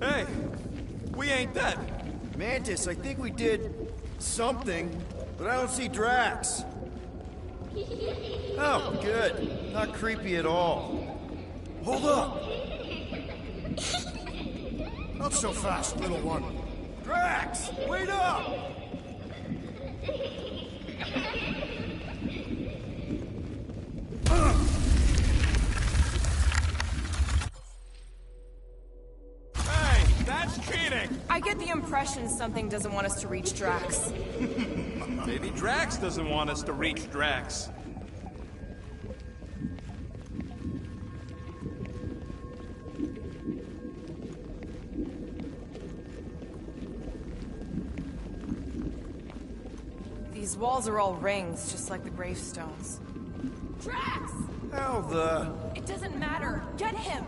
Hey, we ain't dead. Mantis, I think we did something, but I don't see Drax. Oh, good. Not creepy at all. Hold up! Not so fast, little one. Drax, wait up! Hey, that's cheating! I get the impression something doesn't want us to reach Drax. Maybe Drax doesn't want us to reach Drax. These walls are all rings, just like the gravestones. Drax! How the... It doesn't matter. Get him!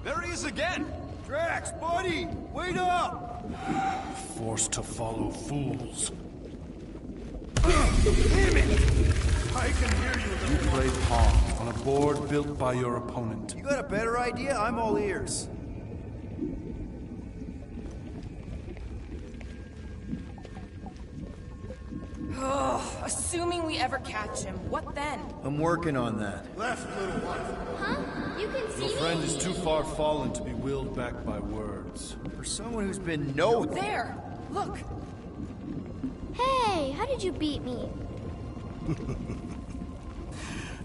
There he is again! Drax, buddy! Wait up! Forced to follow fools. Damn it! I can hear you, You little one. play pawn on a board built by your opponent. You got a better idea? I'm all ears. Assuming we ever catch him, what then? I'm working on that. Left, little one. Huh? You can see Your friend me? is too far fallen to be willed back by words. For someone who's been no... There! Look! Hey, how did you beat me?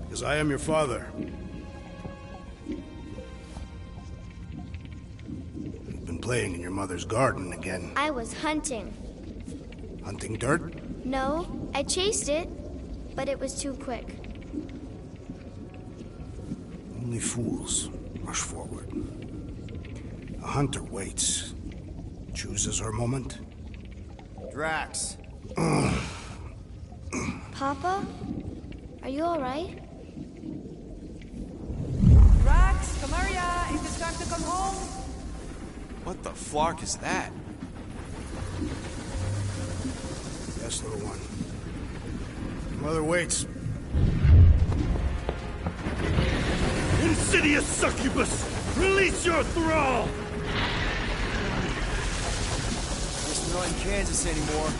Because I am your father. You've been playing in your mother's garden again. I was hunting. Hunting dirt? No, I chased it, but it was too quick. Only fools rush forward. A hunter waits. Chooses her moment. Drax. Papa? Are you alright? Drax, come here, ya. Is it time to come home? What the flark is that? Yes, little one. Your mother waits. Insidious succubus! Release your thrall! Guess we're not in Kansas anymore.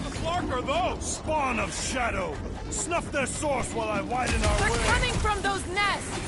The flark are those? Spawn of shadow! Snuff their source while I widen our They're way! coming from those nests!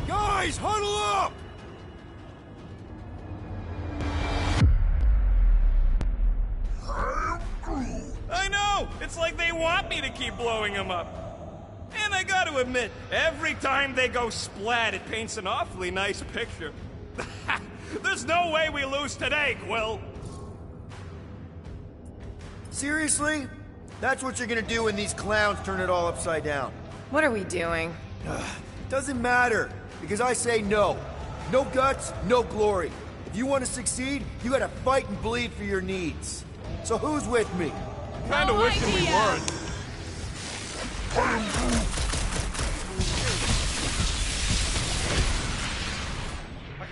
Guys, huddle up! I know! It's like they want me to keep blowing them up. And I gotta admit, every time they go splat, it paints an awfully nice picture. There's no way we lose today, Quill. Seriously? That's what you're gonna do when these clowns turn it all upside down. What are we doing? Doesn't matter, because I say no. No guts, no glory. If you want to succeed, you gotta fight and bleed for your needs. So who's with me? Kinda No wishing we idea. weren't. I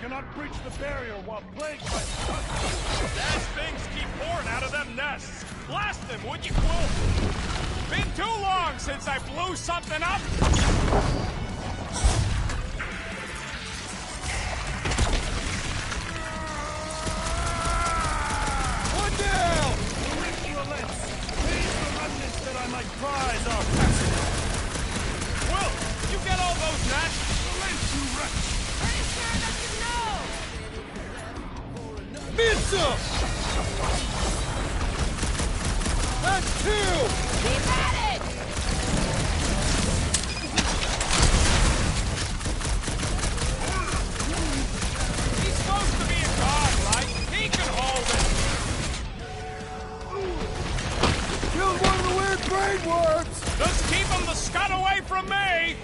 cannot breach the barrier while plagued by... As things keep pouring out of them nests. Blast them, would you, Quill? Been too long since I blew something up. One down! Relents. These the remnants that I might prize our passage. Quill, you get all those nests? Relent, you wretch! Pretty sure enough to know! Miss him! That's two! Keep at it! He's supposed to be a god, right? He can hold it. Killed one of the weird brain worms! Just keep him the scud away from me.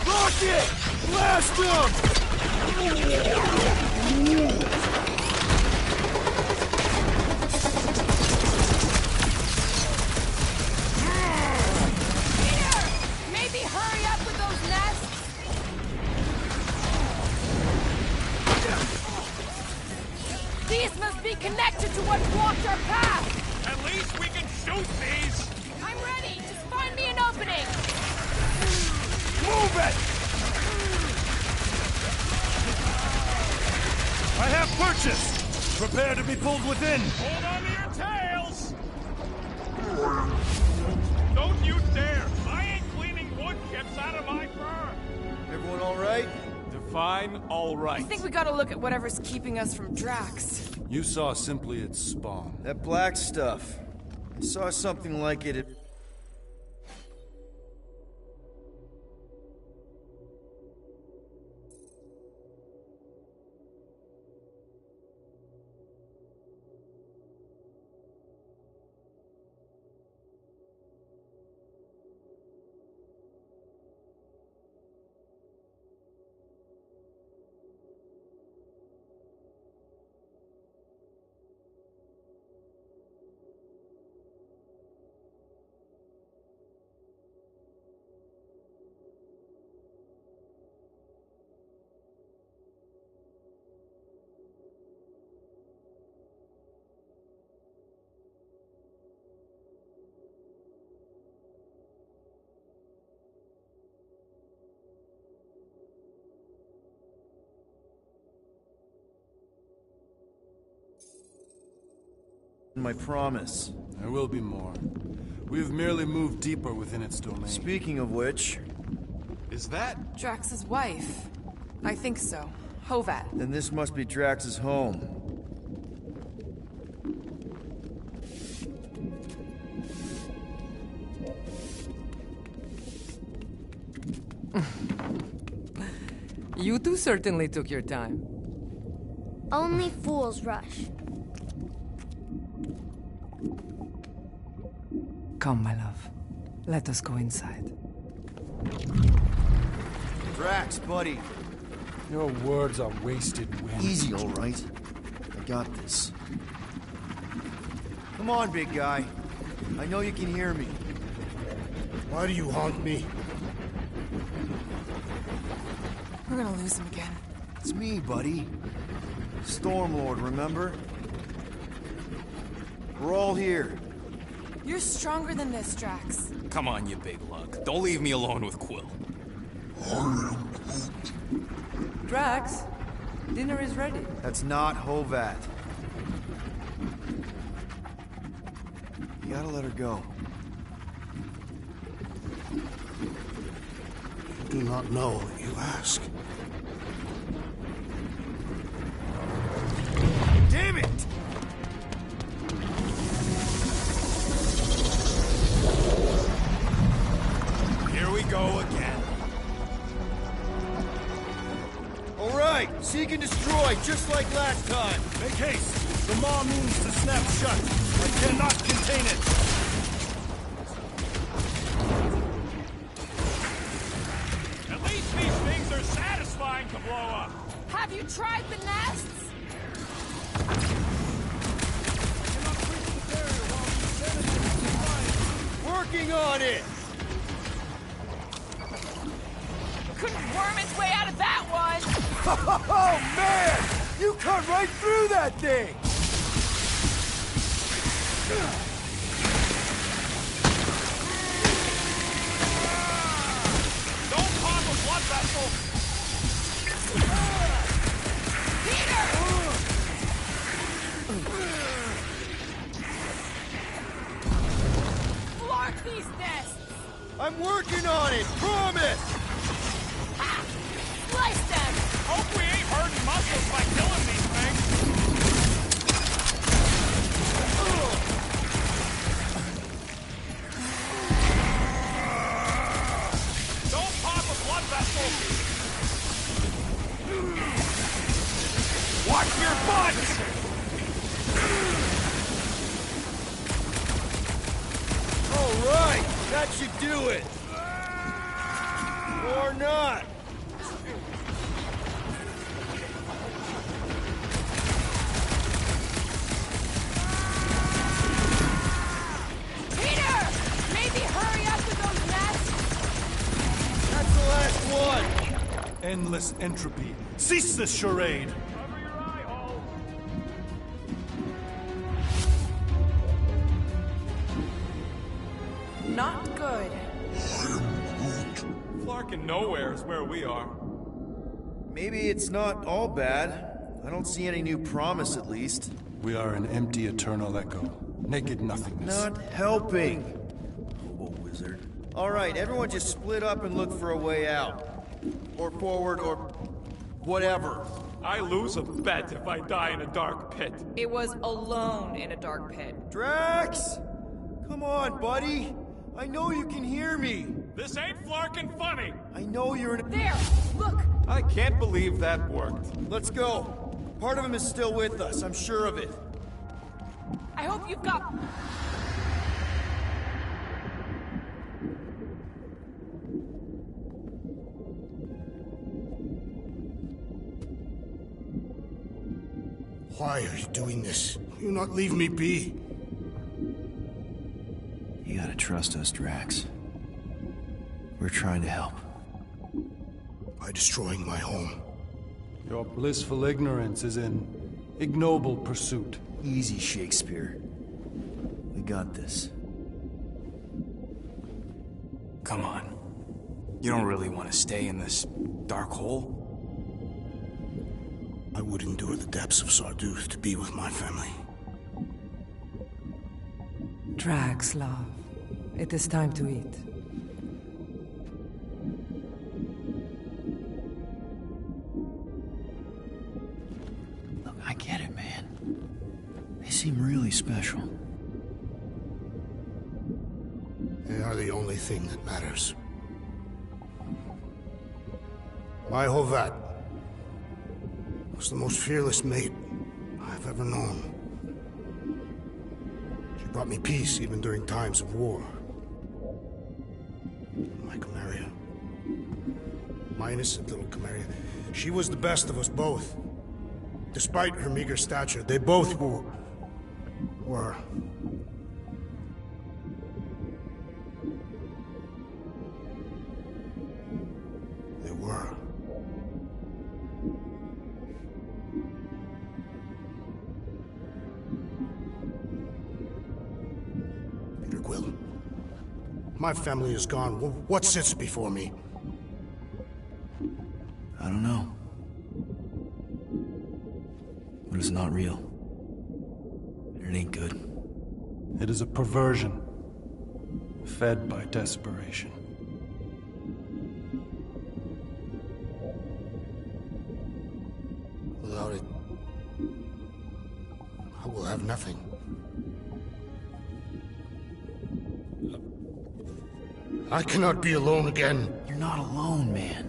Lock it! Blast him! Peter! Maybe hurry up with those nests? These must be connected to what blocked our path! At least we can shoot these. I'm ready! Just find me an opening! Move it! I have purchased! Prepare to be pulled within! Hold on to your tails. Don't you dare. I ain't cleaning wood chips out of my fur. Everyone all right? Define all right. I think we gotta look at whatever's keeping us from Drax. You saw simply its spawn. That black stuff. I saw something like it at... My promise. There will be more. We have merely moved deeper within its domain. Speaking of which, Is that? Drax's wife. I think so. Hovat. then this must be Drax's home. You two certainly took your time. Only fools rush. Come, my love. Let us go inside. Drax, buddy. Your words are wasted wind. Easy, all right? I got this. Come on, big guy. I know you can hear me. Why do you haunt me? We're gonna lose him again. It's me, buddy. Stormlord, remember? We're all here. You're stronger than this, Drax. Come on, you big lug. Don't leave me alone with Quill. Drax, dinner is ready. That's not Hovat. You gotta let her go. You do not know what you ask. Damn it! Here we go again. All right, seek and destroy, just like last time. Make haste! The maw means to snap shut. I cannot contain it. At least these things are satisfying to blow up. Have you tried the nests? working on it! Couldn't worm its way out of that one! Oh, man! You cut right through that thing! Don't pop a blood vessel! Peter! Flark these nests! I'm working on it, promise! Ha! Slice them! Hope we ain't hurting muscles by killing these things! Don't pop a blood vessel! Watch your butts! All right, that should do it. Or not. Peter! Maybe hurry up with those nests! That's the last one. Endless entropy. Cease this charade! Cover your eye hole! Not good. Flarkin' nowhere is where we are. Maybe it's not all bad. I don't see any new promise, at least. We are an empty eternal echo. Naked nothingness. Not helping. Hobo wizard. All right, everyone just split up and look for a way out. Or forward, or whatever. I lose a bet if I die in a dark pit. It was alone in a dark pit. Drax! Come on, buddy. I know you can hear me. This ain't Flarkin' funny. I know you're in. There! Look! I can't believe that worked. Let's go. Part of him is still with us, I'm sure of it. I hope you've got... Why are you doing this? You not leave me be. You gotta trust us, Drax. We're trying to help. By destroying my home. Your blissful ignorance is an ignoble pursuit. Easy, Shakespeare. We got this. Come on. You don't really want to stay in this dark hole? I would endure the depths of Sarduth to be with my family. Drax, love. It is time to eat. Look, I get it, man. They seem really special. They are the only thing that matters. My Hovat was the most fearless mate I've ever known. She brought me peace even during times of war. My Chimeria. My innocent little Chimeria. She was the best of us both. Despite her meager stature, they both were. They were. Peter Quill. My family is gone. What sits before me? I don't know. But it's not real. It ain't good. It is a perversion, fed by desperation. Without it, I will have nothing. I cannot be alone again. You're not alone, man.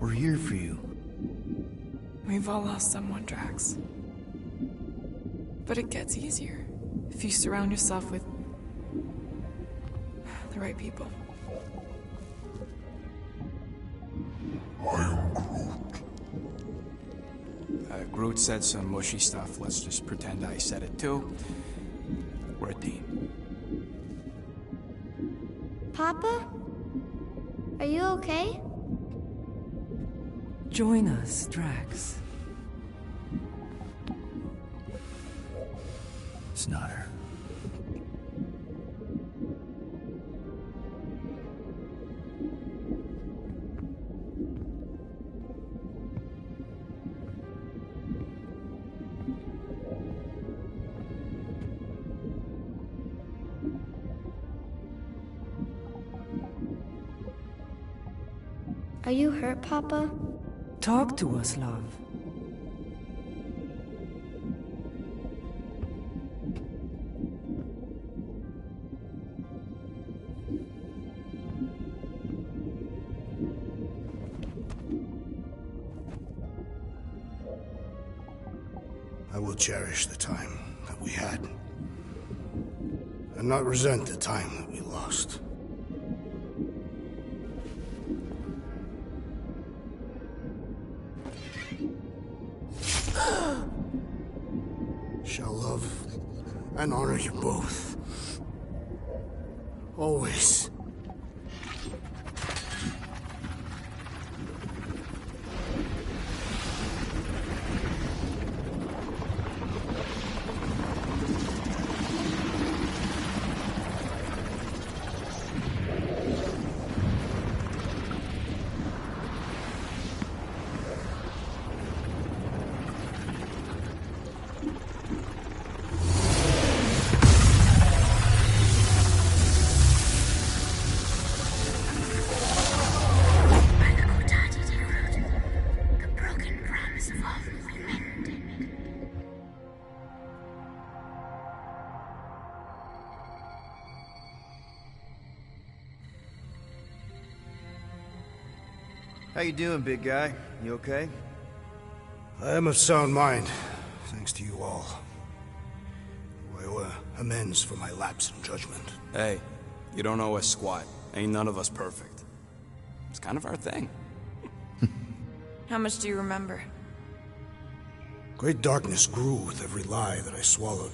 We're here for you. We've all lost someone, Drax. But it gets easier if you surround yourself with the right people. Groot said some mushy stuff. Let's just pretend I said it too. We're a team. Papa? Are you okay? Join us, Drax. It's not her. Are you hurt, Papa? Talk to us, love. I will cherish the time that we had, and not resent the time that we lost. Shall love and honor you both. Always. How you doing, big guy? You okay? I am of sound mind, thanks to you all. I owe amends for my lapse in judgment. Hey, you don't owe us squat. Ain't none of us perfect. It's kind of our thing. How much do you remember? Great darkness grew with every lie that I swallowed.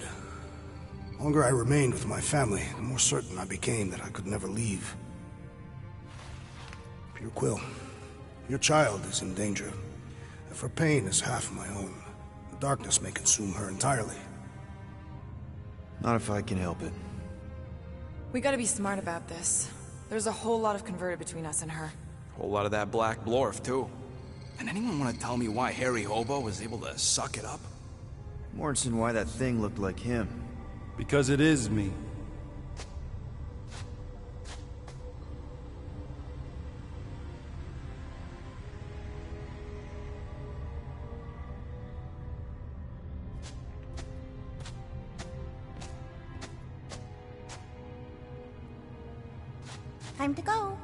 The longer I remained with my family, the more certain I became that I could never leave. Peter Quill, your child is in danger. If her pain is half my own, the darkness may consume her entirely. Not if I can help it. We gotta be smart about this. There's a whole lot of converted between us and her. Whole lot of that black blorf, too. And anyone want to tell me why Harry Hobo was able to suck it up? Morrison, why that thing looked like him. Because it is me. Time to go.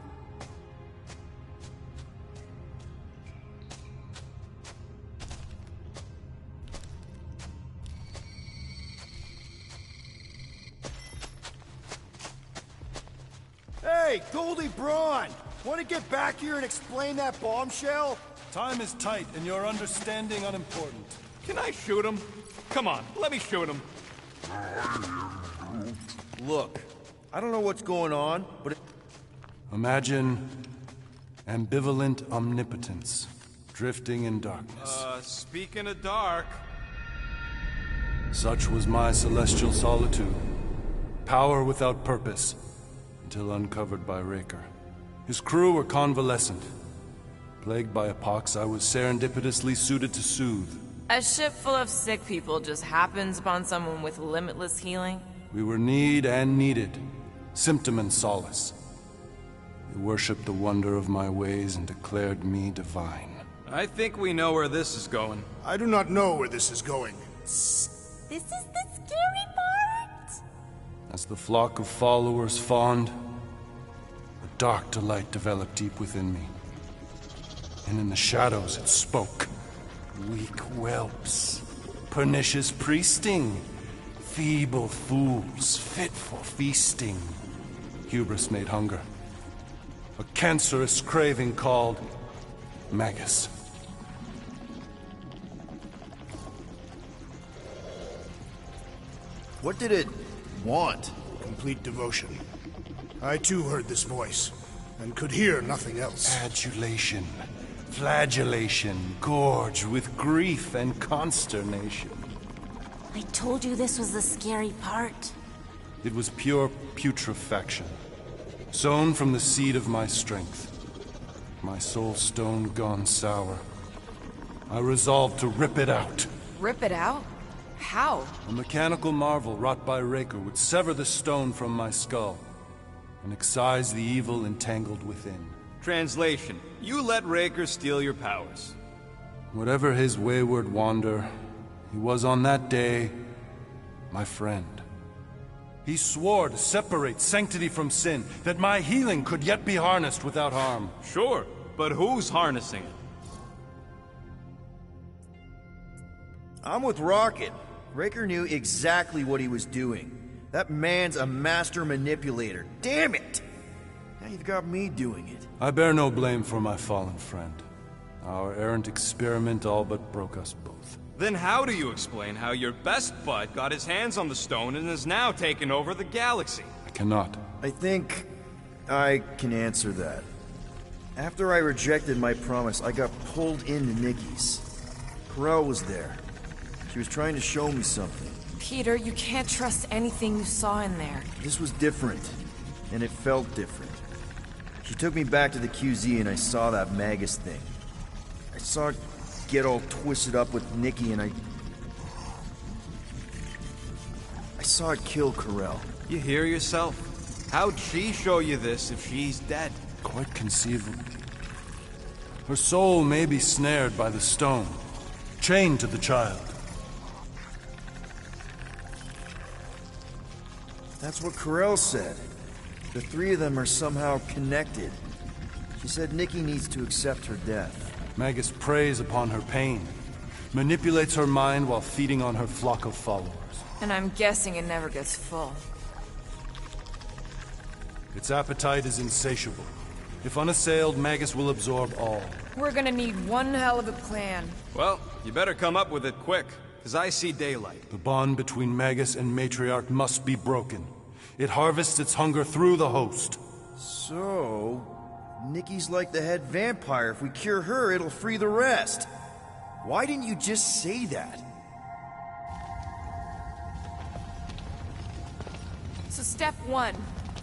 Hey, Goldie Braun! Want to get back here and explain that bombshell? Time is tight, and your understanding unimportant. Can I shoot him? Come on, let me shoot him. Look, I don't know what's going on, but Imagine ambivalent omnipotence, drifting in darkness. Speaking of dark... Such was my celestial solitude. Power without purpose, until uncovered by Raker. His crew were convalescent. Plagued by a pox, I was serendipitously suited to soothe. A ship full of sick people just happens upon someone with limitless healing? We were need and needed, symptom and solace. They worshipped the wonder of my ways and declared me divine. I think we know where this is going. I do not know where this is going. This is the scary part. As the flock of followers fawned, a dark delight developed deep within me. and in the shadows it spoke. Weak whelps, pernicious priesting, feeble fools fit for feasting. Hubris made hunger. A cancerous craving called Magus. What did it want? Complete devotion. I too heard this voice, and could hear nothing else. Adulation, flagellation, gorged with grief and consternation. I told you this was the scary part. It was pure putrefaction, sown from the seed of my strength. My soul stone gone sour. I resolved to rip it out. Rip it out? How? A mechanical marvel wrought by Raker would sever the stone from my skull and excise the evil entangled within. Translation: you let Raker steal your powers. Whatever his wayward wander, he was on that day my friend. He swore to separate sanctity from sin, that my healing could yet be harnessed without harm. Sure, but who's harnessing it? I'm with Rocket. Raker knew exactly what he was doing. That man's a master manipulator. Damn it! Now you've got me doing it. I bear no blame for my fallen friend. Our errant experiment all but broke us both. Then how do you explain how your best bud got his hands on the stone and is now taking over the galaxy? I cannot. I think I can answer that. After I rejected my promise, I got pulled into Nikki's. Corel was there. She was trying to show me something. Peter, you can't trust anything you saw in there. This was different, and it felt different. She took me back to the QZ and I saw that Magus thing. I saw it get all twisted up with Nikki and I saw it kill Corel. You hear yourself? How'd she show you this if she's dead? Quite conceivably. Her soul may be snared by the stone, chained to the child. That's what Corel said. The three of them are somehow connected. She said Nikki needs to accept her death. Magus preys upon her pain, manipulates her mind while feeding on her flock of followers. And I'm guessing it never gets full. Its appetite is insatiable. If unassailed, Magus will absorb all. We're gonna need one hell of a plan. Well, you better come up with it quick, because I see daylight. The bond between Magus and Matriarch must be broken. It harvests its hunger through the host. So, Nikki's like the head vampire. If we cure her, it'll free the rest. Why didn't you just say that? So step 1,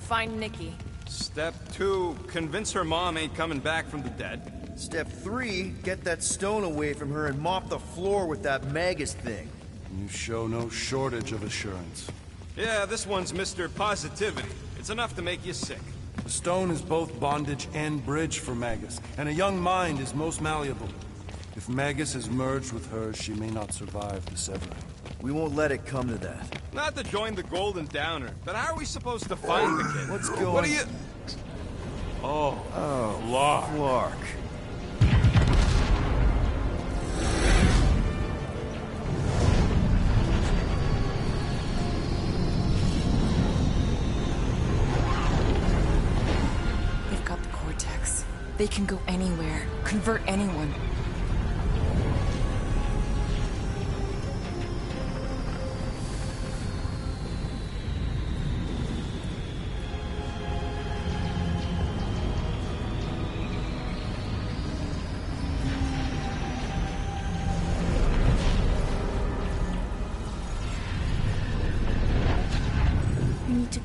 find Nikki. Step 2, convince her mom ain't coming back from the dead. Step 3, get that stone away from her and mop the floor with that Magus thing. You show no shortage of assurance. Yeah, this one's Mr. Positivity. It's enough to make you sick. The stone is both bondage and bridge for Magus, and a young mind is most malleable. If Magus is merged with hers, she may not survive the severing. We won't let it come to that. Not to join the Golden Downer, but how are we supposed to find the kid? What's going on? What are you... Oh, Clark. They've got the Cortex. They can go anywhere, convert anyone.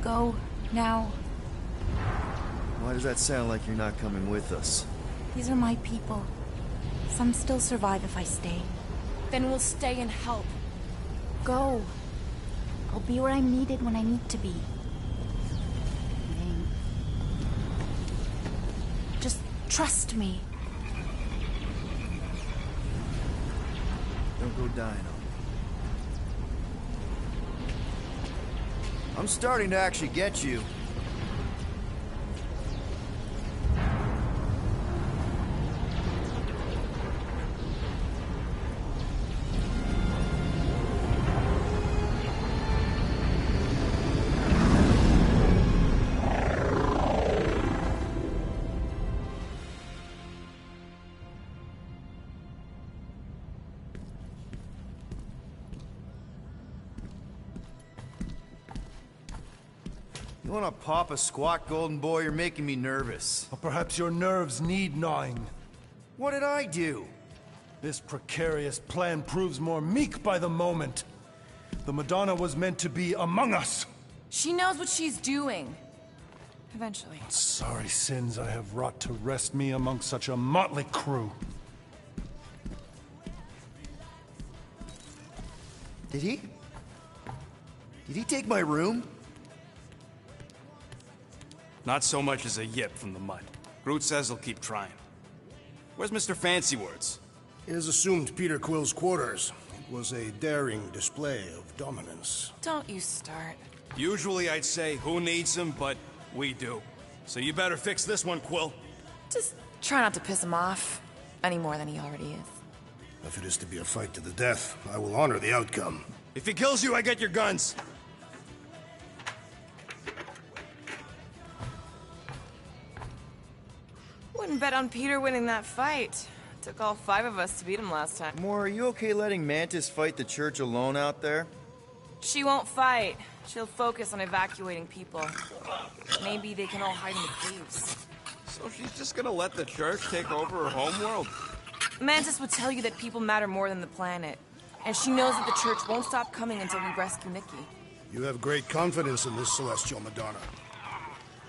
Go now. Why does that sound like you're not coming with us? These are my people. Some still survive if I stay. Then we'll stay and help. Go. I'll be where I'm needed when I need to be. Just trust me. Don't go dying on me. I'm starting to actually get you. You wanna pop a squat, Golden Boy? You're making me nervous. Or perhaps your nerves need gnawing. What did I do? This precarious plan proves more meek by the moment. The Madonna was meant to be among us. She knows what she's doing. Eventually. Sorry sins I have wrought to wrest me among such a motley crew. Did he? Did he take my room? Not so much as a yip from the mud. Groot says he'll keep trying. Where's Mr. Fancy Words? It is assumed Peter Quill's quarters. It was a daring display of dominance. Don't you start. Usually I'd say, who needs him, but we do. So you better fix this one, Quill. Just try not to piss him off any more than he already is. If it is to be a fight to the death, I will honor the outcome. If he kills you, I get your guns. Wouldn't bet on Peter winning that fight. Took all 5 of us to beat him last time. Moore, are you okay letting Mantis fight the church alone out there? She won't fight. She'll focus on evacuating people. Maybe they can all hide in the caves. So she's just gonna let the church take over her homeworld? Mantis would tell you that people matter more than the planet. And she knows that the church won't stop coming until we rescue Nikki. You have great confidence in this celestial Madonna.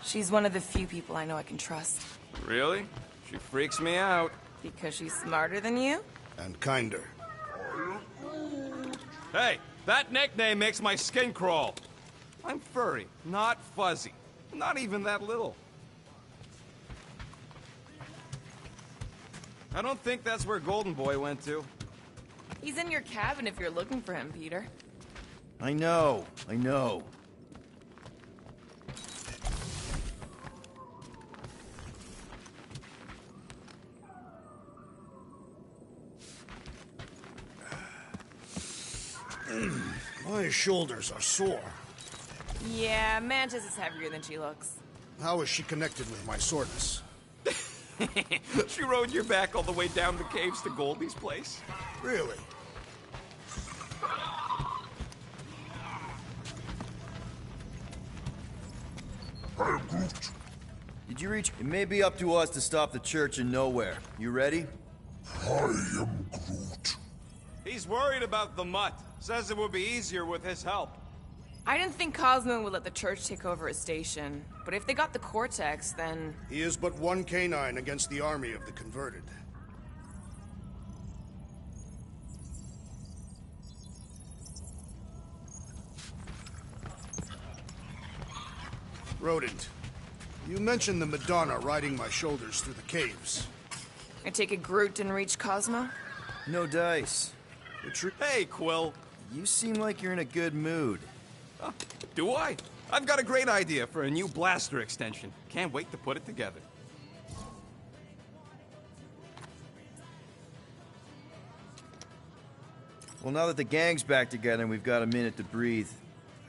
She's one of the few people I know I can trust. Really? She freaks me out. Because she's smarter than you? And kinder. Hey, that nickname makes my skin crawl. I'm furry, not fuzzy. Not even that little. I don't think that's where Golden Boy went to. He's in your cabin if you're looking for him, Peter. I know. My shoulders are sore. Yeah, Mantis is heavier than she looks. How is she connected with my soreness? She rode your back all the way down the caves to Goldie's place? Really? Did you reach? It may be up to us to stop the church in nowhere. You ready? I am Groot. He's worried about the mutt. Says it would be easier with his help. I didn't think Cosmo would let the church take over a station. But if they got the Cortex, then... He is but one canine against the army of the converted. Rodent, you mentioned the Madonna riding my shoulders through the caves. I take it Groot didn't reach Cosmo? No dice. Hey, Quill. You seem like you're in a good mood. Do I? I've got a great idea for a new blaster extension. Can't wait to put it together. Well, now that the gang's back together and we've got a minute to breathe,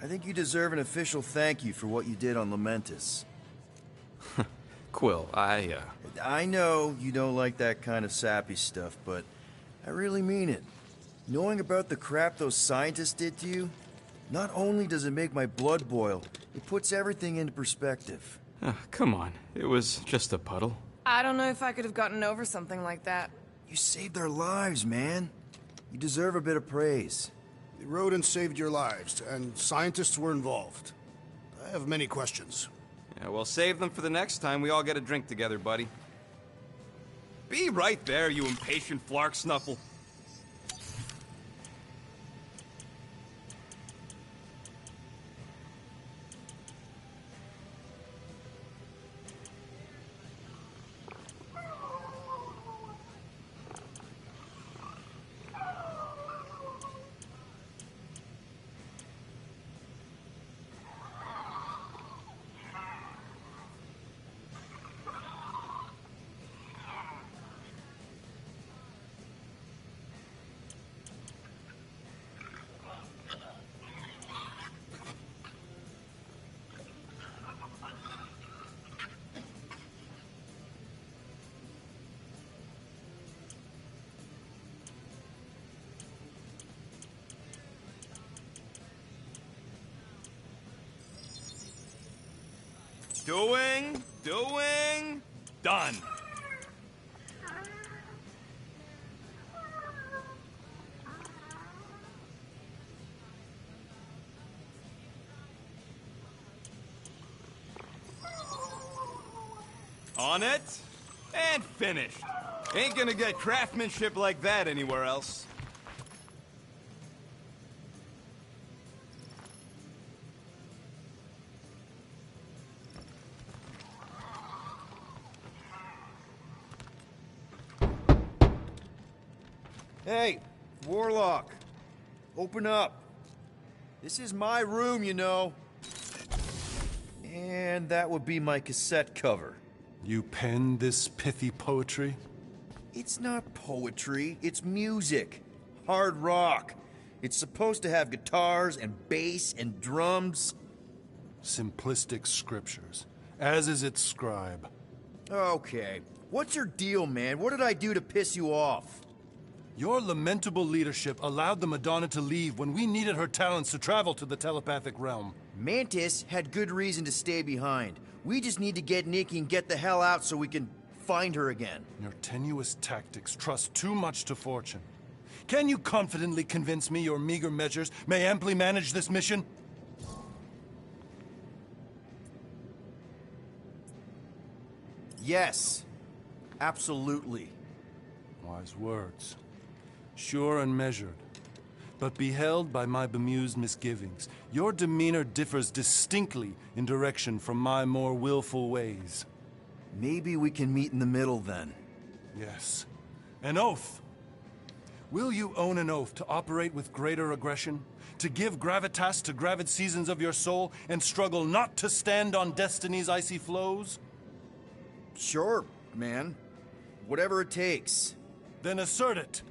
I think you deserve an official thank you for what you did on Lamentis. Quill, I know you don't like that kind of sappy stuff, but I really mean it. Knowing about the crap those scientists did to you, not only does it make my blood boil, it puts everything into perspective. Come on. It was just a puddle. I don't know if I could have gotten over something like that. You saved their lives, man. You deserve a bit of praise. The rodents saved your lives, and scientists were involved. I have many questions. Yeah, well, save them for the next time we all get a drink together, buddy. Be right there, you impatient flark snuffle. Doing, done. On it, and finished. Ain't gonna get craftsmanship like that anywhere else. Hey, Warlock. Open up. This is my room, you know. And that would be my cassette cover. You penned this pithy poetry? It's not poetry, it's music. Hard rock. It's supposed to have guitars and bass and drums. Simplistic scriptures, as is its scribe. Okay. What's your deal, man? What did I do to piss you off? Your lamentable leadership allowed the Madonna to leave when we needed her talents to travel to the telepathic realm. Mantis had good reason to stay behind. We just need to get Nikki and get the hell out so we can find her again. Your tenuous tactics trust too much to fortune. Can you confidently convince me your meager measures may amply manage this mission? Yes. Absolutely. Wise words. Sure and measured. But beheld by my bemused misgivings, your demeanor differs distinctly in direction from my more willful ways. Maybe we can meet in the middle then. Yes. An oath. Will you own an oath to operate with greater aggression? To give gravitas to gravid seasons of your soul and struggle not to stand on destiny's icy flows? Sure, man. Whatever it takes. Then assert it.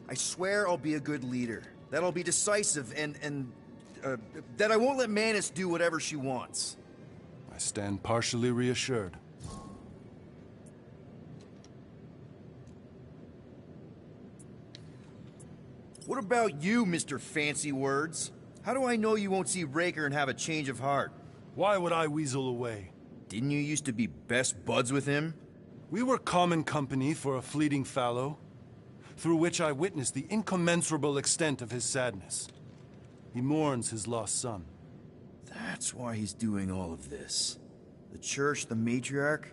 I swear I'll be a good leader. That I'll be decisive and that I won't let Mantis do whatever she wants. I stand partially reassured. What about you, Mr. Fancy Words? How do I know you won't see Raker and have a change of heart? Why would I weasel away? Didn't you used to be best buds with him? We were common company for a fleeting fallow, through which I witnessed the incommensurable extent of his sadness. He mourns his lost son. That's why he's doing all of this. The church, the matriarch?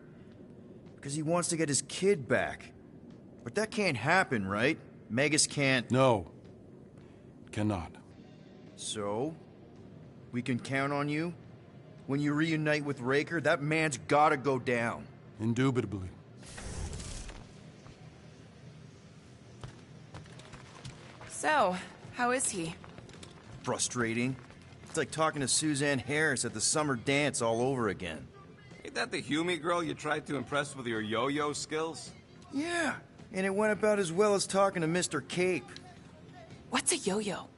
Because he wants to get his kid back. But that can't happen, right? Magus can't... No. Cannot. So? We can count on you? When you reunite with Raker, that man's gotta go down. Indubitably. So, how is he? Frustrating. It's like talking to Suzanne Harris at the summer dance all over again. Ain't that the Hume girl you tried to impress with your yo-yo skills? Yeah, and it went about as well as talking to Mr. Cape. What's a yo-yo?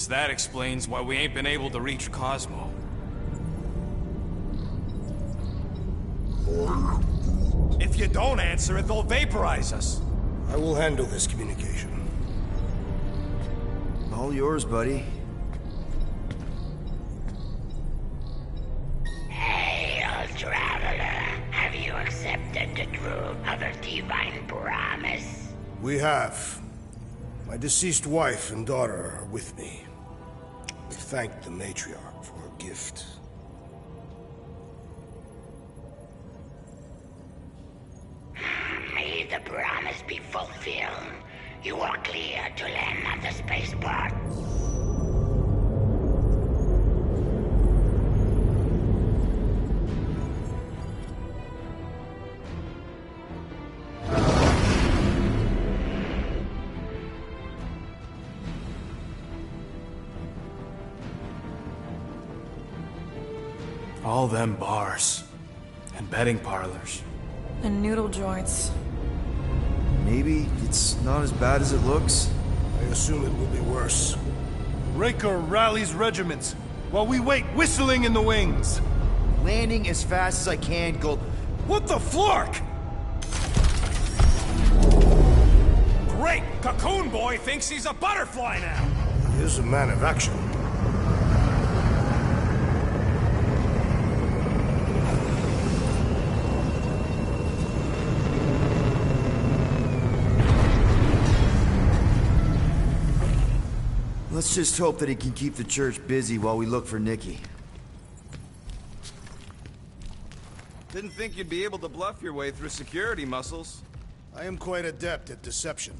Guess that explains why we ain't been able to reach Cosmo. If you don't answer it, they'll vaporize us. I will handle this communication. All yours, buddy. Hail, traveler. Have you accepted the truth of a divine promise? We have. My deceased wife and daughter are with me. We thank the matriarch for her gift. May the promise be fulfilled. You are clear to land at the spaceport. All them bars. And betting parlors. And noodle joints. Maybe it's not as bad as it looks. I assume it will be worse. Raker rallies regiments, while we wait whistling in the wings. Landing as fast as I can, Gold. What the flark? Great! Cocoon Boy thinks he's a butterfly now! He is a man of action. Let's just hope that he can keep the church busy while we look for Nikki. Didn't think you'd be able to bluff your way through security muscles. I am quite adept at deception.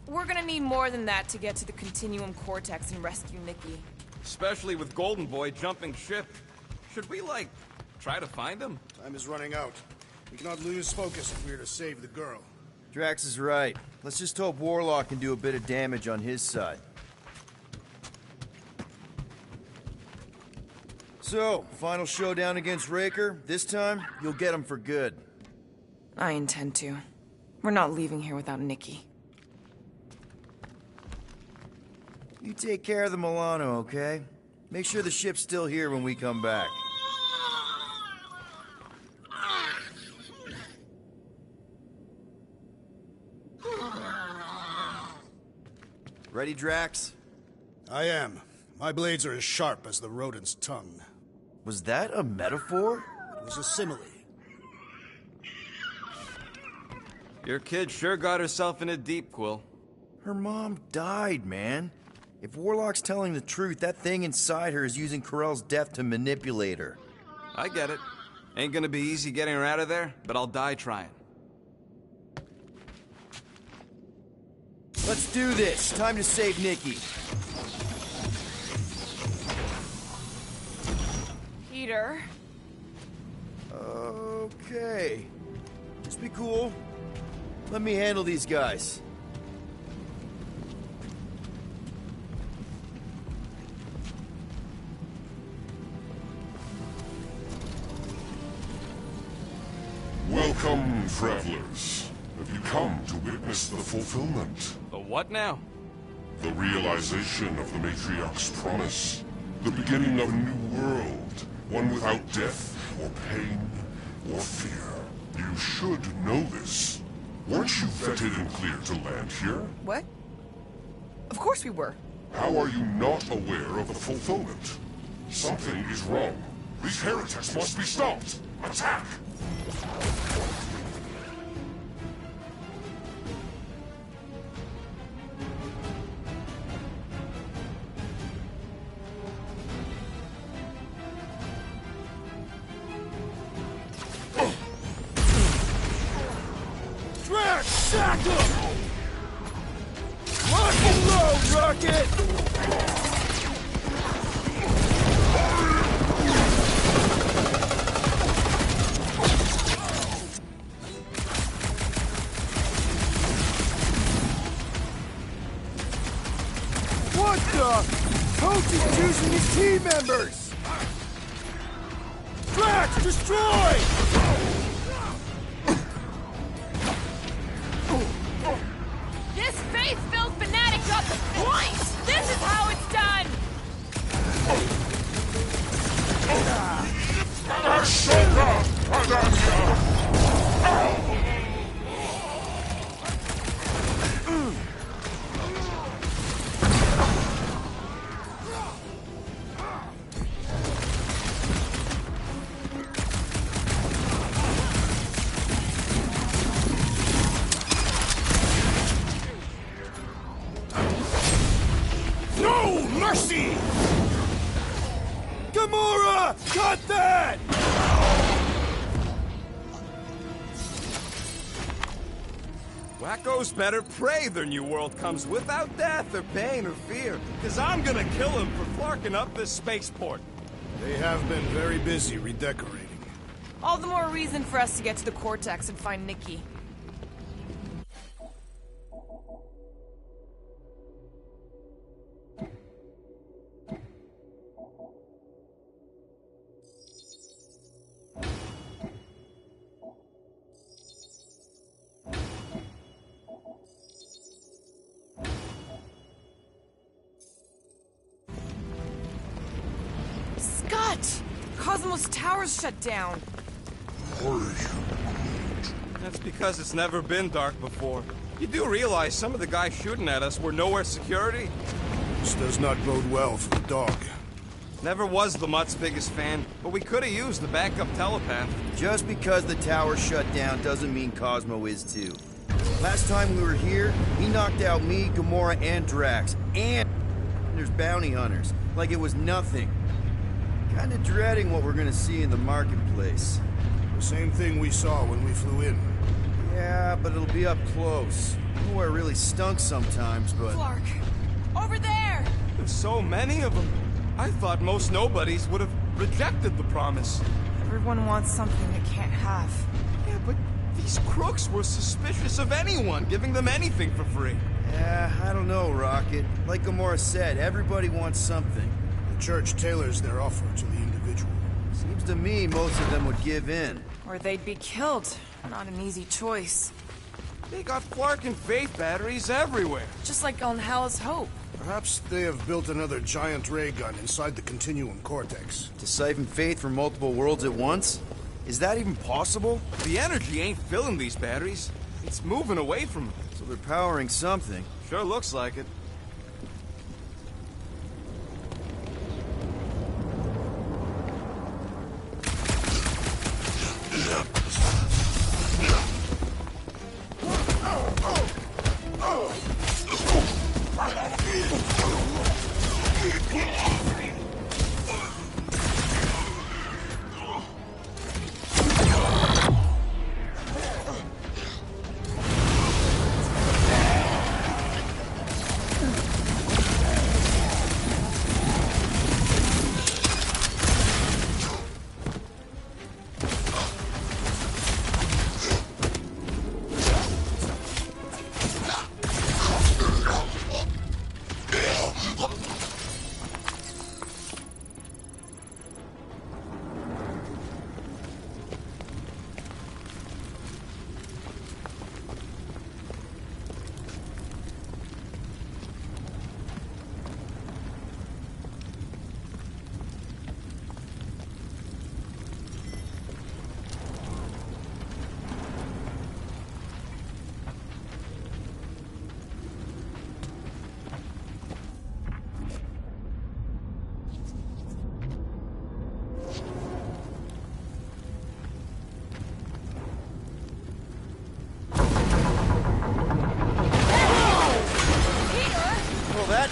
We're gonna need more than that to get to the Continuum Cortex and rescue Nikki. Especially with Golden Boy jumping ship. Should we, like, try to find him? Time is running out. We cannot lose focus if we are to save the girl. Drax is right. Let's just hope Warlock can do a bit of damage on his side. So, final showdown against Raker. This time, you'll get him for good. I intend to. We're not leaving here without Nikki. You take care of the Milano, okay? Make sure the ship's still here when we come back. Ready, Drax? I am. My blades are as sharp as the rodent's tongue. Was that a metaphor? It was a simile. Your kid sure got herself in a deep, Quill. Her mom died, man. If Warlock's telling the truth, that thing inside her is using Corell's death to manipulate her. I get it. Ain't gonna be easy getting her out of there, but I'll die trying. Let's do this. Time to save Nikki. Peter. Okay. Just be cool. Let me handle these guys. Welcome, travelers. Have you come to witness the fulfillment? The what now? The realization of the Matriarch's promise. The beginning of a new world. One without death, or pain, or fear. You should know this. Weren't you vetted and cleared to land here? What? Of course we were. How are you not aware of the fulfillment? Something is wrong. These heretics must be stopped. Attack! Drax, sack him! Lock and load, Rocket! What the? Coach is choosing his team members! Drax, destroy! This faith-filled fanatic got the point! This is how it's done! Wackos better pray their new world comes without death or pain or fear, because I'm gonna kill him for flarking up this spaceport. They have been very busy redecorating. All the more reason for us to get to the Cortex and find Nikki. Scott! Cosmos Tower's shut down. That's because it's never been dark before. You do realize some of the guys shooting at us were nowhere security? This does not bode well for the dog. Never was the Mutt's biggest fan, but we could have used the backup telepath. Just because the tower shut down doesn't mean Cosmo is too. Last time we were here, he knocked out me, Gamora, and Drax. And there's bounty hunters. Like it was nothing. Kinda dreading what we're gonna see in the marketplace. The same thing we saw when we flew in. Yeah, but it'll be up close. Nowhere really stunk sometimes, but... Clark! Over there! There's so many of them. I thought most nobodies would have rejected the promise. Everyone wants something they can't have. Yeah, but these crooks were suspicious of anyone giving them anything for free. Yeah, I don't know, Rocket. Like Gamora said, everybody wants something. The church tailors their offer to the individual. Seems to me most of them would give in. Or they'd be killed. Not an easy choice. They got Flark and Faith batteries everywhere. Just like on Hala's Hope. Perhaps they have built another giant ray gun inside the Continuum Cortex. To siphon Faith from multiple worlds at once? Is that even possible? The energy ain't filling these batteries. It's moving away from them. So they're powering something. Sure looks like it.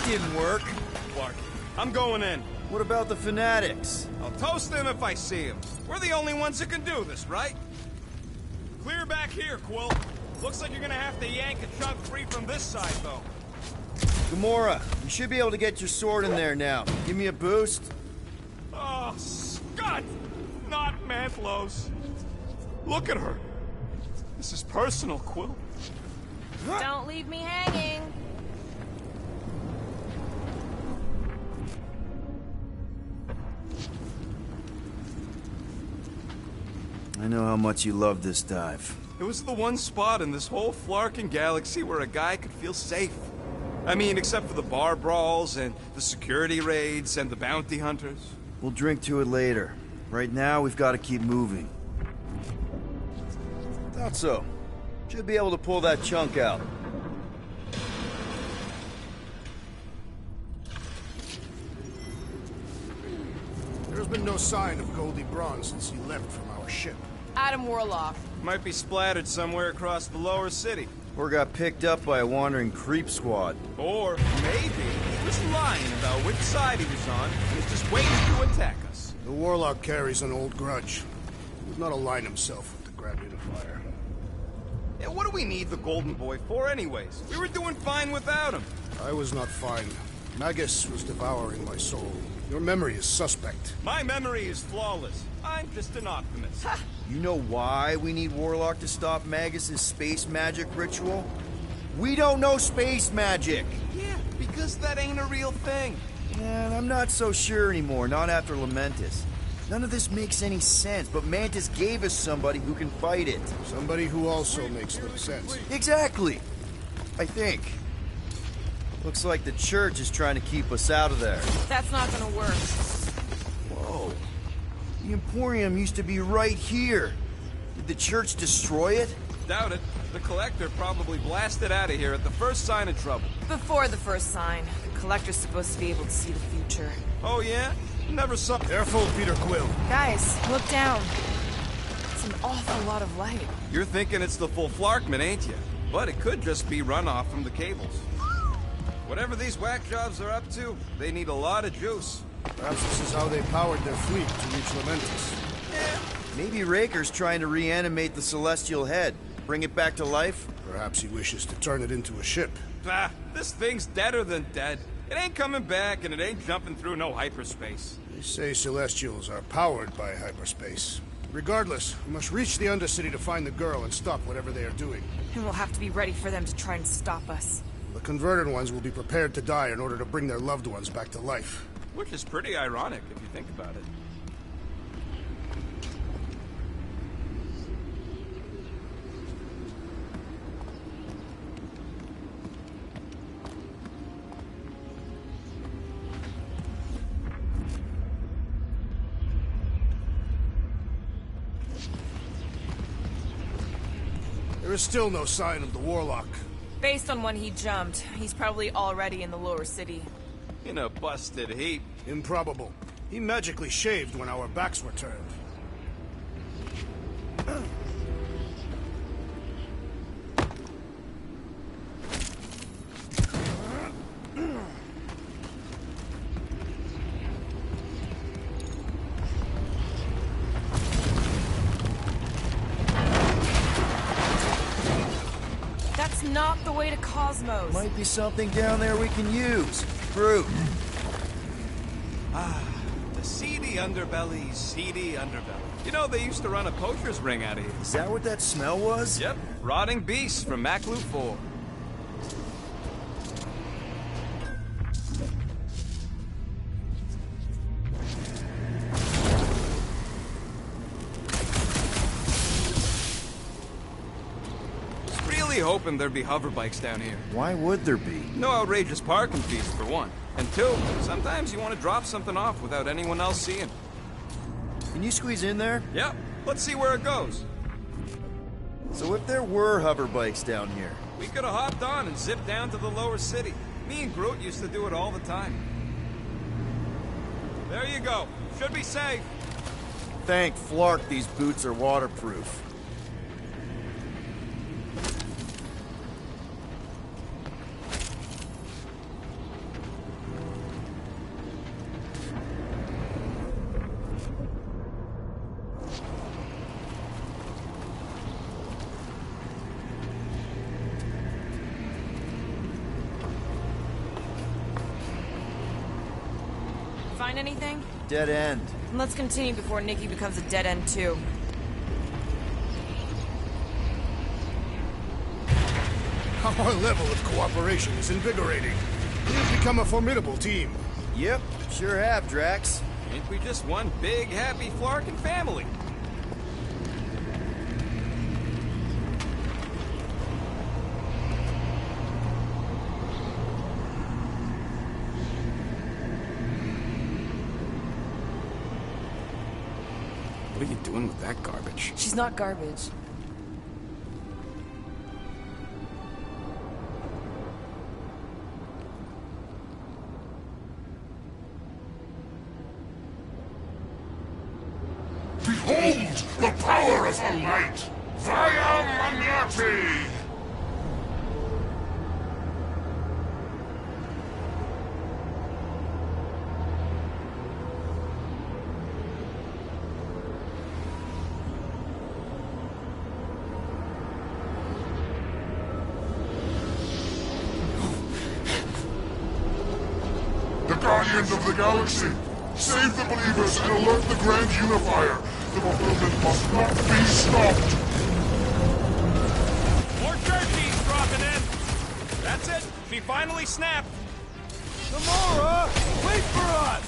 Didn't work. Clark, I'm going in. What about the Fanatics? I'll toast them if I see them. We're the only ones that can do this, right? Clear back here, Quill. Looks like you're gonna have to yank a chunk free from this side, though. Gamora, you should be able to get your sword in there now. Give me a boost. Oh, Scott! Not Mantlos. Look at her. This is personal, Quill. Don't leave me hanging. I know how much you love this dive. It was the one spot in this whole Flarkin galaxy where a guy could feel safe. I mean, except for the bar brawls and the security raids and the bounty hunters. We'll drink to it later. Right now, we've got to keep moving. Thought so. Should be able to pull that chunk out. There's been no sign of Goldie Braun since he left from our ship. Adam Warlock. Might be splattered somewhere across the lower city. Or got picked up by a wandering creep squad. Or maybe he was lying about which side he was on and was just waiting to attack us. The Warlock carries an old grudge. He would not align himself with the Grand Unifier. Yeah, what do we need the Golden Boy for anyways? We were doing fine without him. I was not fine. Magus was devouring my soul. Your memory is suspect. My memory is flawless. I'm just an optimist. You know why we need Warlock to stop Magus's space magic ritual? We don't know space magic! Yeah, because that ain't a real thing. And I'm not so sure anymore, not after Lamentus. None of this makes any sense, but Mantis gave us somebody who can fight it. Somebody who also makes little sense. Exactly! I think. Looks like the church is trying to keep us out of there. That's not gonna work. Whoa. The Emporium used to be right here. Did the church destroy it? Doubt it. The Collector probably blasted out of here at the first sign of trouble. Before the first sign, the Collector's supposed to be able to see the future. Oh yeah? Never saw— Careful, Peter Quill. Guys, look down. It's an awful lot of light. You're thinking it's the full Flarkman, ain't you? But it could just be runoff from the cables. Whatever these whack jobs are up to, they need a lot of juice. Perhaps this is how they powered their fleet to reach Lamentus. Yeah. Maybe Raker's trying to reanimate the Celestial Head. Bring it back to life? Perhaps he wishes to turn it into a ship. Ah, this thing's deader than dead. It ain't coming back, and it ain't jumping through no hyperspace. They say Celestials are powered by hyperspace. Regardless, we must reach the Undercity to find the girl and stop whatever they are doing. And we'll have to be ready for them to try and stop us. The converted ones will be prepared to die in order to bring their loved ones back to life. Which is pretty ironic, if you think about it. There is still no sign of the Warlock. Based on when he jumped, he's probably already in the lower city. In a busted heap. Improbable. He magically shaved when our backs were turned. That's not the way to Cosmos. Might be something down there we can use. Fruit. Ah, the seedy underbelly, seedy underbelly. You know, they used to run a poacher's ring out of here. Is that what that smell was? Yep, rotting beasts from Maklu 4. Hoping there'd be hoverbikes down here. Why would there be? No outrageous parking fees, for one. And two, sometimes you want to drop something off without anyone else seeing. Can you squeeze in there? Yep. Let's see where it goes. So if there were hoverbikes down here... We could have hopped on and zipped down to the lower city. Me and Groot used to do it all the time. There you go. Should be safe. Thank Flark these boots are waterproof. Find anything? Dead end. Let's continue before Nikki becomes a dead end too. Our level of cooperation is invigorating. We have become a formidable team. Yep, sure have, Drax. Ain't we just one big, happy Flarkin family? What are you doing with that garbage? She's not garbage. Behold the power of the light! Vaya Maniati! Guardians of the Galaxy! Save the believers and alert the Grand Unifier! The fulfillment must not be stopped! More turkeys dropping in! That's it! She finally snapped! Gamora! Wait for us!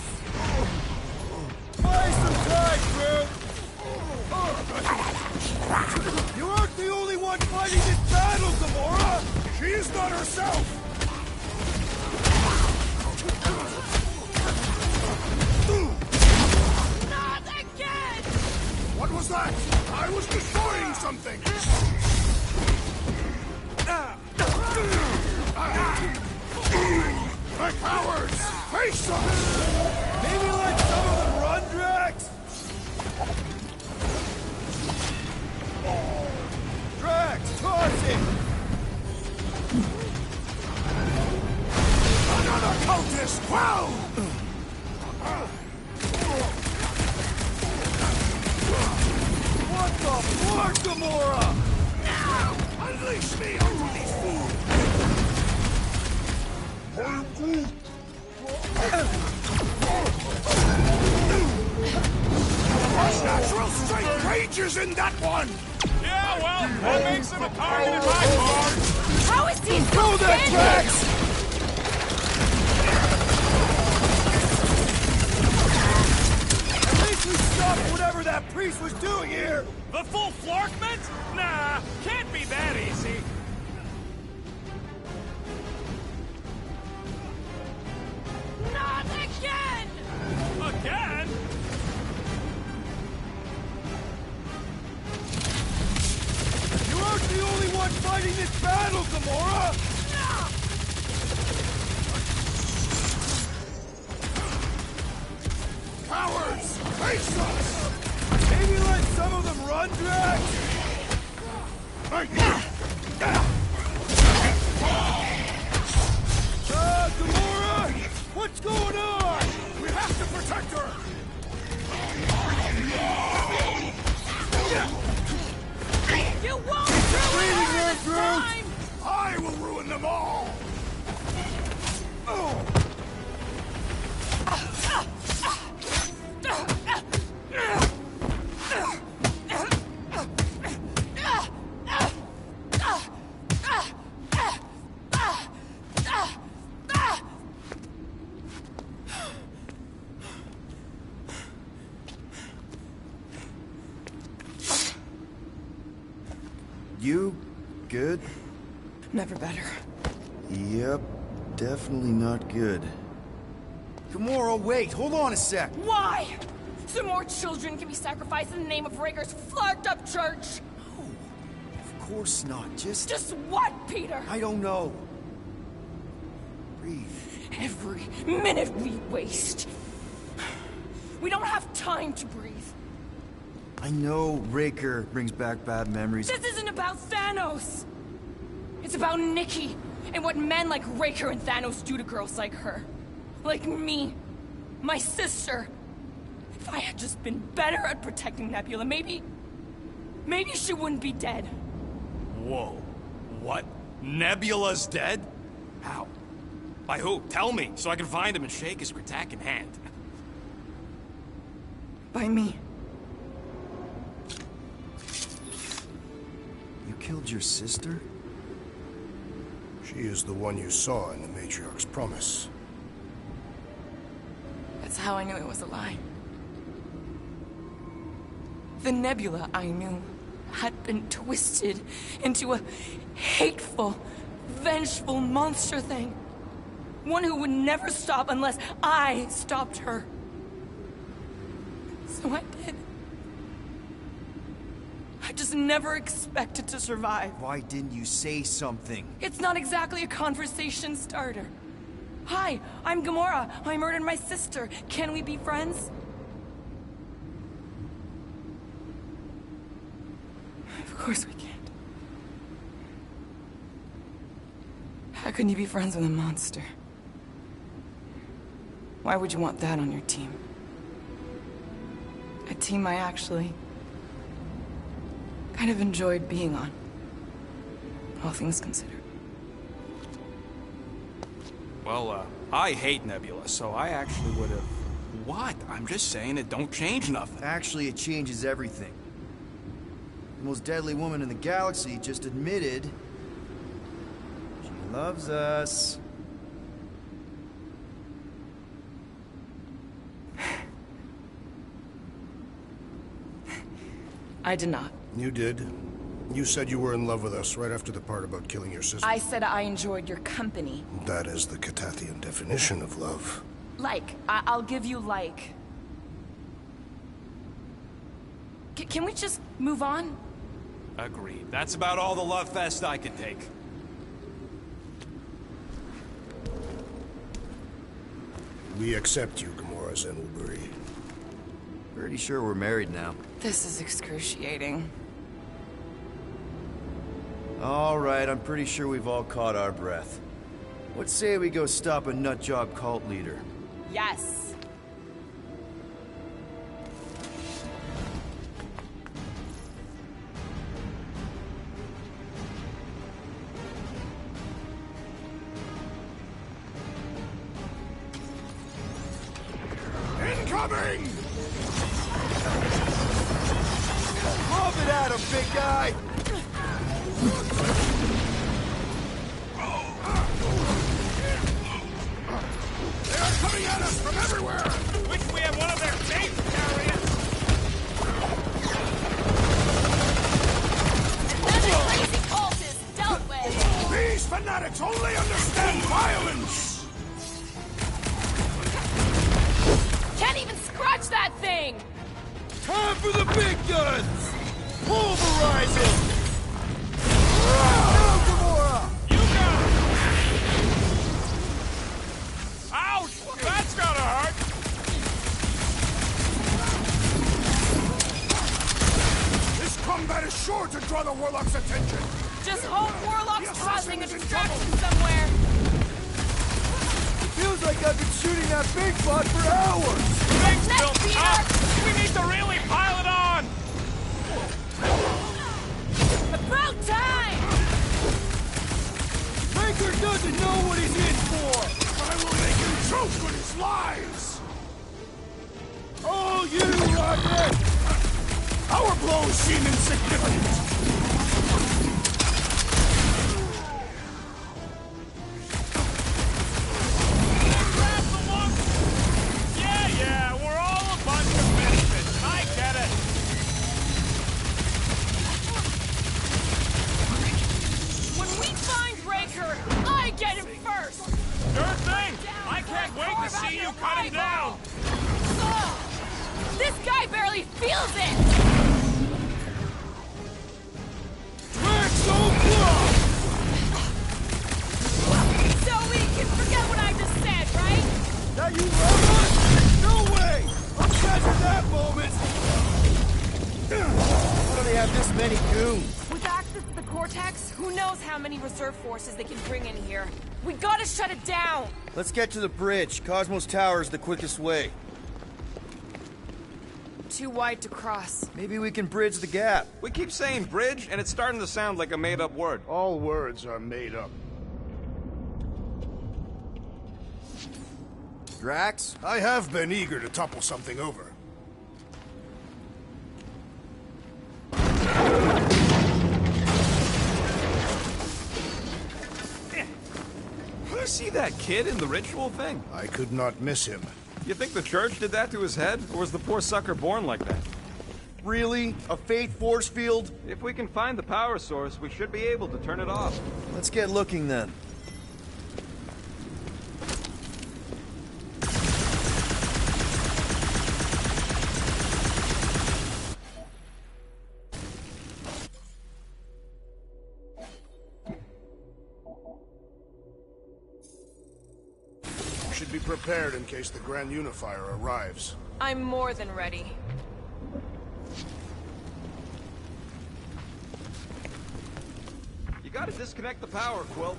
Buy some time, Groot! You aren't the only one fighting this battle, Gamora! She is not herself! Not again! What was that? I was destroying something! The cowards! Face us! Maybe let some of them run, Drax? Drax, toss it! Another cultist! Well! What the fuck, Gamora? Now! Unleash me over these fools! Natural strength rages in that one! Yeah, well, that makes him a target in my car! How is he Throw that, Drax! At least we stopped whatever that priest was doing here! The full Flarkment? Nah, can't be that easy. Not again! Again? You aren't the only one fighting this battle, Gamora! Cowards! Face us! Maybe let some of them run, Drax? Gamora! What's going on? We have to protect her! You won't Bleeding ruin her, her Groot! time! I will ruin them all! You good? Never better. Yep, definitely not good. Gamora, wait! Hold on a sec! Why? So more children can be sacrificed in the name of Raker's flarked up church? Of course not, just what, Peter? I don't know. Breathe. Every minute we waste. We don't have time to breathe. I know Raker brings back bad memories. This isn't about Thanos. It's about Nikki and what men like Raker and Thanos do to girls like her. Like me. My sister. If I had just been better at protecting Nebula, maybe she wouldn't be dead. Whoa. What? Nebula's dead? How? By who? Tell me, so I can find him and shake his Kratak in hand. By me. You killed your sister? She is the one you saw in the Matriarch's promise. That's how I knew it was a lie. The Nebula I knew had been twisted into a hateful, vengeful monster thing. One who would never stop unless I stopped her. So I did. I just never expected to survive. Why didn't you say something? It's not exactly a conversation starter. Hi, I'm Gamora. I murdered my sister. Can we be friends? Of course we can't. How can you be friends with a monster? Why would you want that on your team? A team I actually kind of enjoyed being on, all things considered. Well, I hate Nebula, so I actually would have... What? I'm just saying it don't change nothing. Actually, it changes everything. The most deadly woman in the galaxy just admitted she loves us. I did not. You did. You said you were in love with us right after the part about killing your sister. I said I enjoyed your company. That is the Catathian definition of love. Like. I'll give you like. Can we just move on? Agreed. That's about all the love fest I can take. We accept you, Gamora Zenwalburi. Pretty sure we're married now. This is excruciating. All right, I'm pretty sure we've all caught our breath. What say we go stop a nutjob cult leader? Yes. Incoming! Lob it at him, big guy! They are coming at us from everywhere! Wish we had one of their tank carriers! Another crazy cultist dealt with! These fanatics only understand violence! Can't even scratch that thing! Time for the big guns! Pulverize them! You go! Ouch! That's gotta hurt! This combat is sure to draw the Warlock's attention! Just hope Warlock's causing a distraction somewhere! Feels like I've been shooting that big bot for hours! Things built up! We need to really pile it on! About time! Raker doesn't know what he's in for! I will make him choke with his lies! Oh, you Rocket! Our blows seem insignificant! Yeah, we're all a bunch of misfits. I get it. When we find Raker, I get him first! Sure thing. I can't wait to see you cut him down. Ugh. This guy barely feels it! So we can forget what I just said, right? Now you love us? No way! I'm catching that moment! How do they have this many goons? With access to the Cortex, who knows how many reserve forces they can bring in here. We gotta shut it down! Let's get to the bridge. Cosmos Tower is the quickest way. Too wide to cross. Maybe we can bridge the gap. We keep saying bridge, and it's starting to sound like a made-up word. All words are made up. Drax? I have been eager to topple something over. You see that kid in the ritual thing? I could not miss him. You think the church did that to his head, or was the poor sucker born like that? Really? A faith force field? If we can find the power source, we should be able to turn it off. Let's get looking then. Should be prepared in case the Grand Unifier arrives. I'm more than ready. You gotta disconnect the power, Quill.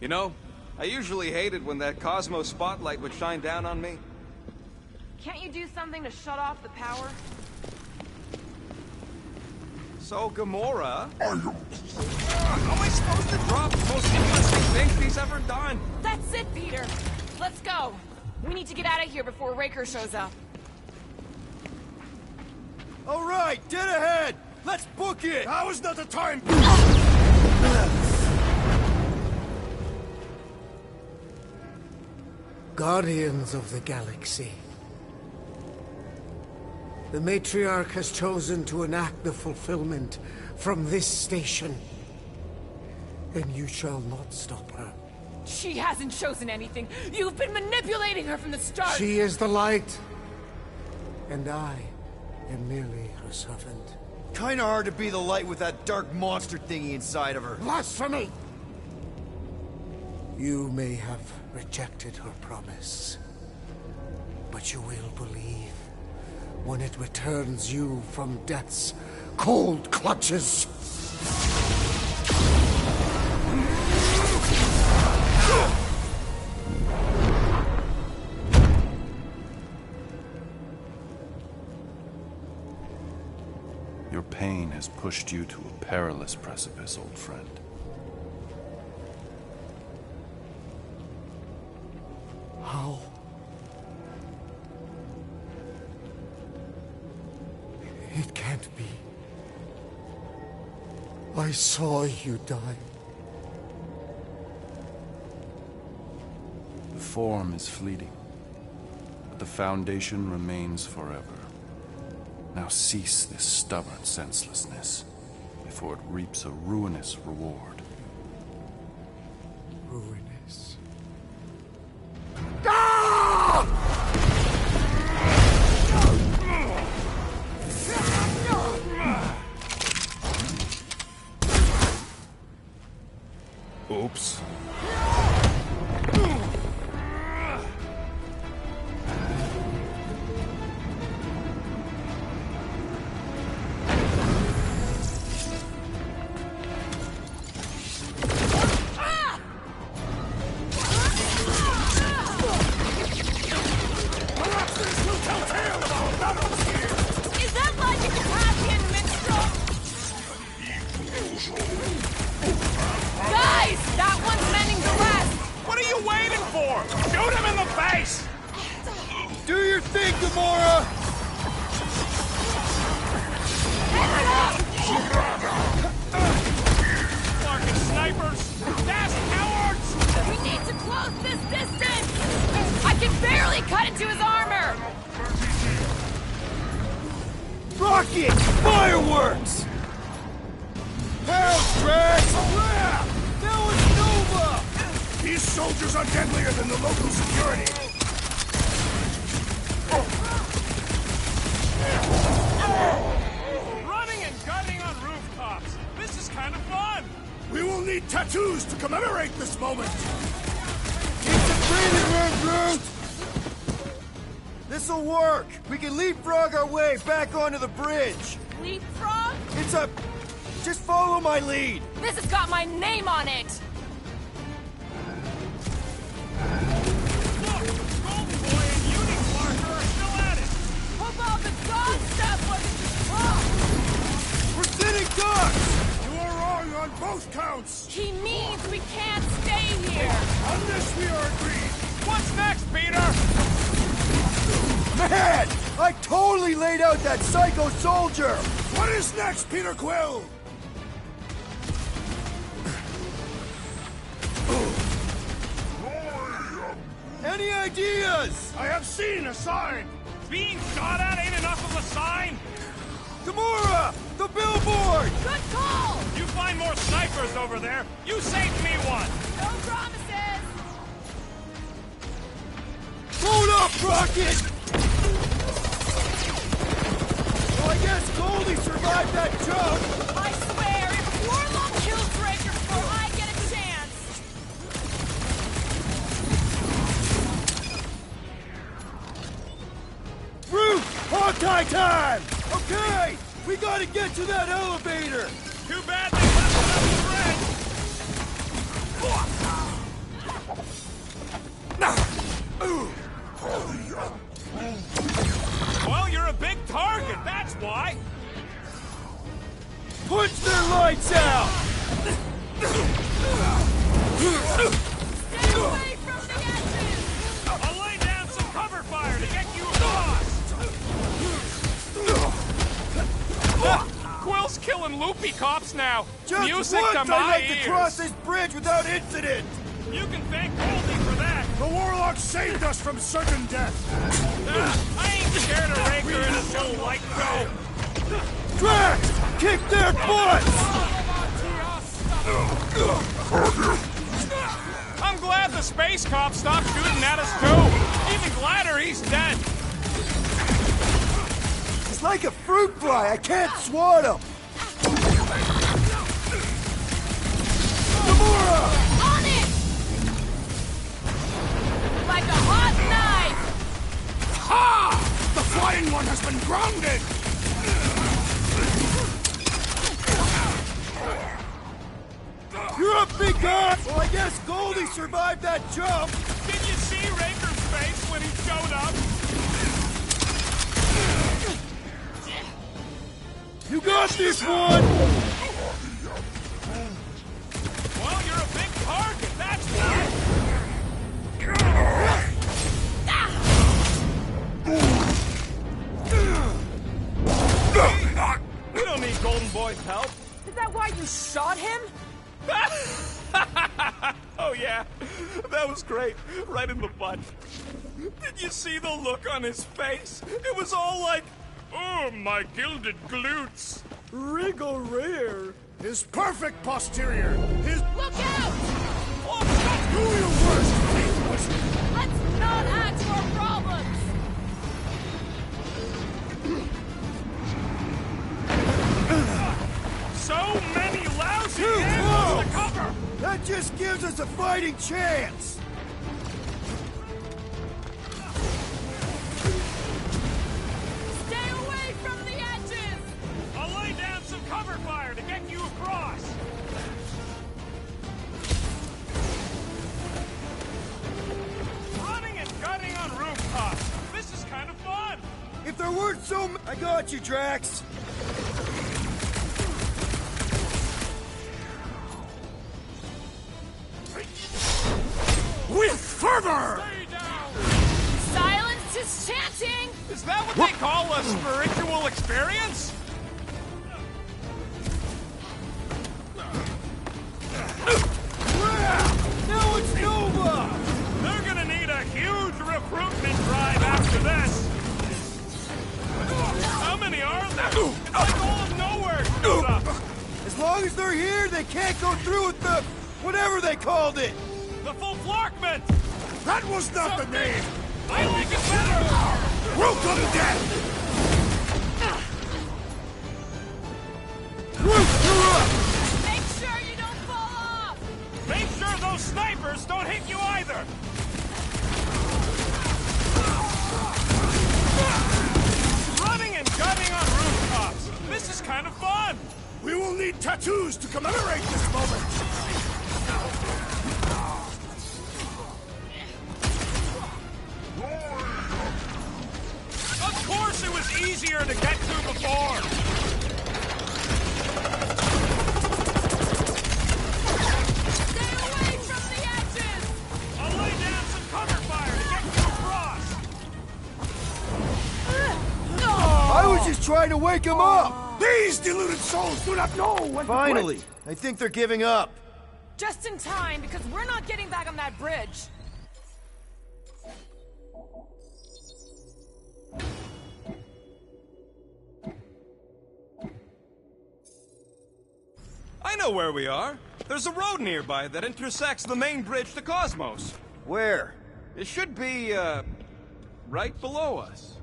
You know, I usually hated when that Cosmos spotlight would shine down on me. Can't you do something to shut off the power? So, Gamora... How am I supposed to drop the most interesting thing he's ever done? That's it, Peter. Let's go. We need to get out of here before Raker shows up. All right, dead ahead! Let's book it! Now is not the time! Guardians of the Galaxy. The Matriarch has chosen to enact the fulfillment from this station. And you shall not stop her. She hasn't chosen anything. You've been manipulating her from the start. She is the light. And I am merely her servant. Kinda hard to be the light with that dark monster thingy inside of her. Blasphemy! You may have rejected her promise, but you will believe when it returns you from death's cold clutches. Your pain has pushed you to a perilous precipice, old friend. How? It can't be. I saw you die. The form is fleeting, but the foundation remains forever. Now cease this stubborn senselessness, before it reaps a ruinous reward. Ruinous. Oops. Is that like a Cassian minstrel? Guys, that one's mending the rest. What are you waiting for? Shoot him in the face! Do your thing, Gamora! Fucking snipers! Fast cowards! We need to close this distance! I can barely cut into his armor! Rocket! Fireworks! Pound tracks! Crap! That was Nova! These soldiers are deadlier than the local security! Running and gunning on rooftops! This is kind of fun! We will need tattoos to commemorate this moment! Keep the breathing room, Groot! This'll work! We can leapfrog our way back onto the bridge! Leapfrog? It's a... Just follow my lead! This has got my name on it! Look! Golden Boy and Unique Parker are still at it! Hope all the dog stuff wasn't just wrong! We're sitting ducks! You are wrong on both counts! He means we can't stay here! On this we are agreed! What's next, Peter? Man! I totally laid out that psycho soldier! What is next, Peter Quill? Any ideas? I have seen a sign! Being shot at ain't enough of a sign! Gamora! The billboard! Good call! You find more snipers over there, you saved me one! No promises! Hold up, Rocket! Well, I guess Goldie survived that jump! I swear, if Warlock kills Raker before I get a chance! Groot! Hawkeye time! Okay! We gotta get to that elevator! Too bad they left enough Punch their lights out! Stay away from the edges! I'll lay down some cover fire to get you across! Quill's killing loopy cops now. Just Music once to I'd my like to ears. cross this bridge without incident! You can thank Goldie for that. The Warlock saved us from certain death! I ain't scared of Raker and his little light go. Drax! Kick their butts! I'm glad the space cop stopped shooting at us too. Even gladder he's dead. It's like a fruit fly, I can't swat him! Gamora! On it! Like a hot knife! Ha! The flying one has been grounded! You're up, big guy! Well, I guess Goldie survived that jump! Did you see Raker's face when he showed up? You got this one! Well, you're a big target, that's why. We don't need Golden Boy's help. Is that why you shot him? Oh yeah, that was great. Right in the butt. Did you see the look on his face? It was all like, oh, my gilded glutes. Wriggle rear! His perfect posterior! His... Look out! Do your worst, Faithless! Let's not add to our problems! So many lousy Too animals close! to cover! That just gives us a fighting chance! Stay away from the edges! I'll lay down some cover fire to get you across. Running and gunning on rooftops. This is kind of fun. If there weren't so I got you, Drax! With fervor! Silence is chanting! Is that what they call a spiritual experience? Now it's Nova! They're gonna need a huge recruitment drive after this. How many are there? Like all of nowhere showed up. As long as they're here, they can't go through with the... whatever they called it! The full Flarkment! That was not the name! I like it better! Welcome, death! Groot, you're up! Make sure you don't fall off! Make sure those snipers don't hit you either! Running and gunning on rooftops! This is kind of fun! We will need tattoos to commemorate this moment! Of course it was easier to get to before! Stay away from the edges! I'll lay down some cover fire to get you across! I was just trying to wake him up! These deluded souls do not know when Finally! to quit. I think they're giving up. Just in time, because we're not getting back on that bridge. I know where we are. There's a road nearby that intersects the main bridge to Cosmos. Where? It should be, right below us.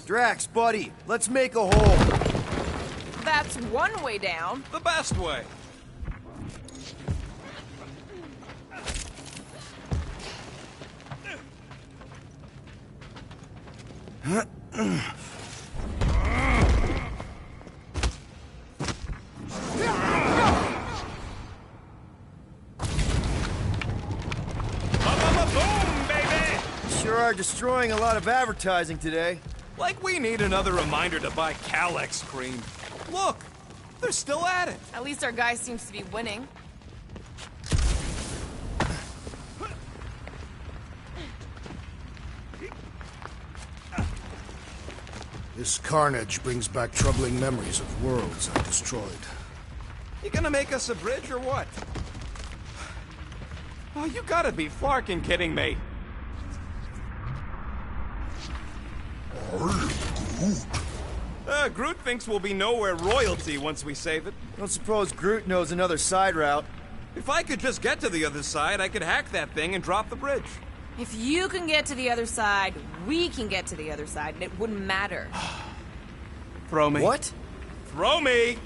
Drax, buddy, let's make a hole. That's one way down. The best way. Boom, baby! Sure are destroying a lot of advertising today. Like we need another reminder to buy Calyx cream. Look! They're still at it! At least our guy seems to be winning. This carnage brings back troubling memories of worlds I destroyed. You gonna make us a bridge or what? Oh, you gotta be flarkin' kidding me. Groot thinks we'll be nowhere royalty once we save it. Don't suppose Groot knows another side route. If I could just get to the other side, I could hack that thing and drop the bridge. If you can get to the other side, we can get to the other side, and it wouldn't matter. Throw me. What? Throw me!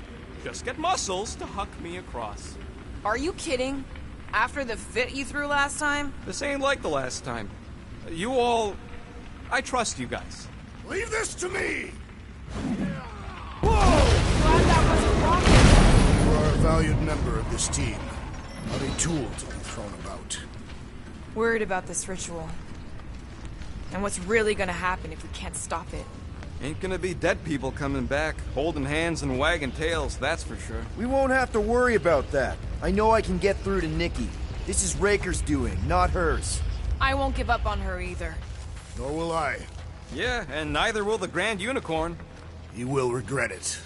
Just get muscles to huck me across. Are you kidding? After the fit you threw last time? This ain't like the last time. You all... I trust you guys. Leave this to me! Glad that wasn't wrong. You are a valued member of this team, not a tool to be thrown about. Worried about this ritual. And what's really gonna happen if we can't stop it. Ain't gonna be dead people coming back, holding hands and wagging tails, that's for sure. We won't have to worry about that. I know I can get through to Nikki. This is Raker's doing, not hers. I won't give up on her either. Nor will I. Yeah, and neither will the Grand Unicorn. He will regret it.